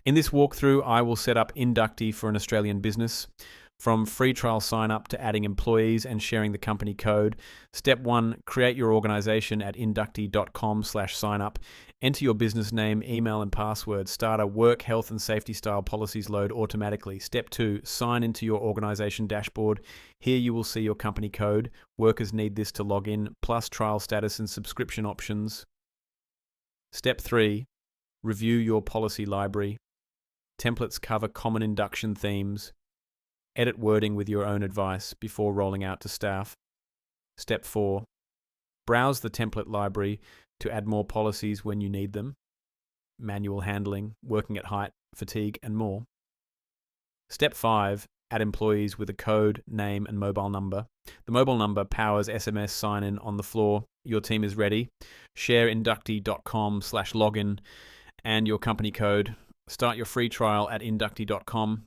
In this walkthrough, I will set up Inducty for an Australian business. From free trial sign up to adding employees and sharing the company code. Step 1, create your organization at inducty.com/signup. Enter your business name, email, and password. Start a work, health, and safety style policies load automatically. Step 2, sign into your organization dashboard. Here you will see your company code. Workers need this to log in, plus trial status and subscription options. Step 3, review your policy library. Templates cover common induction themes. Edit wording with your own advice before rolling out to staff. Step 4, browse the template library to add more policies when you need them. Manual handling, working at height, fatigue, and more. Step 5, add employees with a code, name, and mobile number. The mobile number powers SMS sign-in on the floor. Your team is ready. Share inducty.com/login and your company code. Start your free trial at inducty.com.